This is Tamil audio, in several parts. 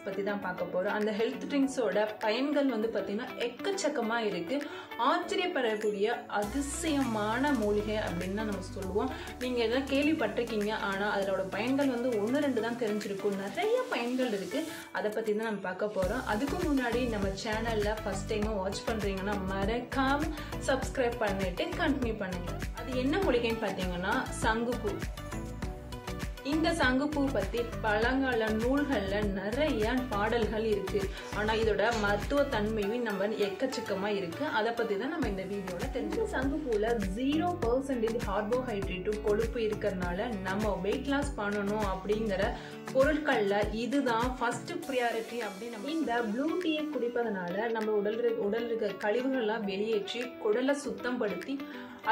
பத்தி தான் பார்க்க போறோம். அந்த ஹெல்த் ட்ரிங்க்ஸோட பயன்கள் வந்து பாத்தீங்கன்னா எக்கச்சக்கமா இருக்கு. ஆச்சரியப்படக்கூடிய அதிசயமான மூலிகை அப்படின்னு நம்ம சொல்லுவோம். நீங்க எல்லாம் கேள்விப்பட்டிருக்கீங்க, ஆனா அதோட பயன்கள் வந்து 1-2 தான் தெரிஞ்சிருக்கும். நிறைய பயன்கள் இருக்கு. அதை பத்தி தான் நம்ம பார்க்க போறோம். அதுக்கு முன்னாடி நம்ம சேனல்ல ஃபர்ஸ்ட் டைம் வாட்ச் பண்றீங்கன்னா மறக்காம சப்ஸ்கிரைப் பண்ணிட்டு கண்டினியூ பண்ணுங்க. அது என்ன மூலிகைன்னு பாத்தீங்கன்னா சங்குப்பூ. இந்த சங்குப்பூ பத்தி பழங்கால நூல்கள்ல நிறைய பாடல்கள் இருக்கு. ஆனா இதோட மருத்துவ தன்மையும் நம்ம எக்கச்சக்கமா இருக்கு. அதை பத்தி தான் நம்ம இந்த வீடியோல தெரிஞ்சு. சங்குப்பூல 0% கார்போஹைட்ரேட்டும் கொழுப்பு இருக்கிறதுனால நம்ம வெயிட் லாஸ் பண்ணணும் அப்படிங்கிற பொருட்கள்ல இதுதான் ஃபர்ஸ்ட் ப்ரியாரிட்டி அப்படின்னு. இந்த ப்ளூ டீயை குடிப்பதனால நம்ம உடல் இருக்க கழிவுகள்லாம் வெளியேற்றி குடலை சுத்தம் படுத்தி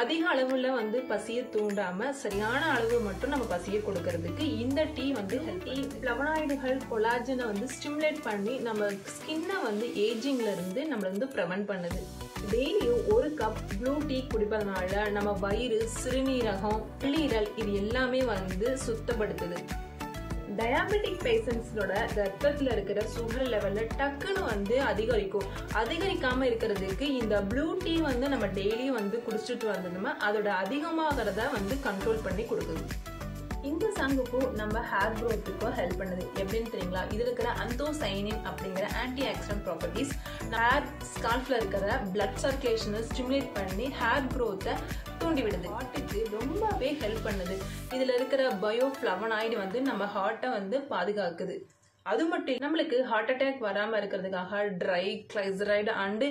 அதிக அளவுல வந்து பசியை தூண்டாம சரியான அளவு மட்டும் நம்ம பசியை கொடுக்கறதுக்கு இந்த டீ வந்து ஹெல்த்தி. ஃப்ளவனாய்டுகள் கொலாஜனை வந்து ஸ்டிமுலேட் பண்ணி நம்ம ஸ்கின்னை வந்து ஏஜிங்ல இருந்து நம்மள வந்து ப்ரிவென்ட் பண்ணுது. டெய்லியும் 1 கப் ப்ளூ டீ குடிப்பதனால நம்ம வயிறு, சிறுநீரகம், கல்லீரல் இது எல்லாமே வந்து சுத்தப்படுத்துது. டயாபெட்டிக் பேஷண்ட்ஸோட ரத்தத்துல இருக்கிற சுகர் லெவல்ல டக்குன்னு வந்து அதிகரிக்காம இருக்கிறதுக்கு இந்த ப்ளூ டீ வந்து நம்ம டெய்லியும் வந்து குடிச்சிட்டு வந்தோம்னா அதோட அதிகமாகிறத வந்து கண்ட்ரோல் பண்ணி கொடுக்குது. இந்த சங்குப்பூ நம்ம ஹேர் க்ரோத்துக்கும் ஹெல்ப் பண்ணுது. எப்படின்னு தெரியுங்களா? இதுல இருக்கிற அந்தோசைனின் அப்படிங்கிற ஆன்டி ஆக்சிடென்ட் ப்ராப்பர்ட்டிஸ் ஹேர் ஸ்கால்ப்ல இருக்கிற பிளட் சர்க்குலேஷனை ஸ்டிமுலேட் பண்ணி ஹேர் க்ரோத்தை தூண்டி விடுது. ஹார்ட்டுக்கு ரொம்பவே ஹெல்ப் பண்ணுது. இதுல இருக்கிற பயோஃப்ளவனாய்டு வந்து நம்ம ஹார்ட்டை வந்து பாதுகாக்குது. அது மட்டும் நம்மளுக்கு ஹார்ட் அட்டாக் வராம இருக்கிறதுக்காக ட்ரை கிளைசரைடு அண்டு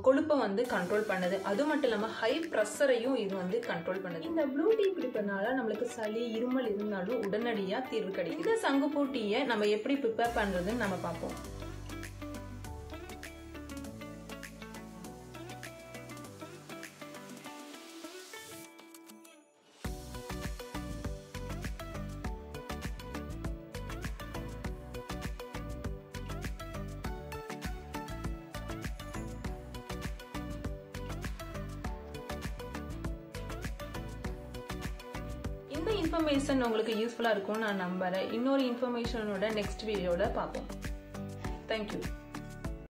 கொழுப்பை வந்து கண்ட்ரோல் பண்ணுது. அது மட்டும் இல்லாம ஹை ப்ரெஷரையும் இது வந்து கண்ட்ரோல் பண்ணுது. இந்த ப்ளூ டீ குடிப்பதனால நம்மளுக்கு சளி, இருமல் இருந்தாலும் உடனடியா தீர்வு கிடைக்கும். இந்த சங்குப்பூ டீயை நம்ம எப்படி ப்ரிப்பேர் பண்றதுன்னு நம்ம பார்ப்போம். இந்த இன்ஃபர்மேஷன் உங்களுக்கு யூஸ்ஃபுல்லா இருக்கும் நான் நம்புறேன். இன்னொரு இன்ஃபர்மேஷனோட நெக்ஸ்ட் வீடியோல பார்ப்போம். தேங்க்யூ.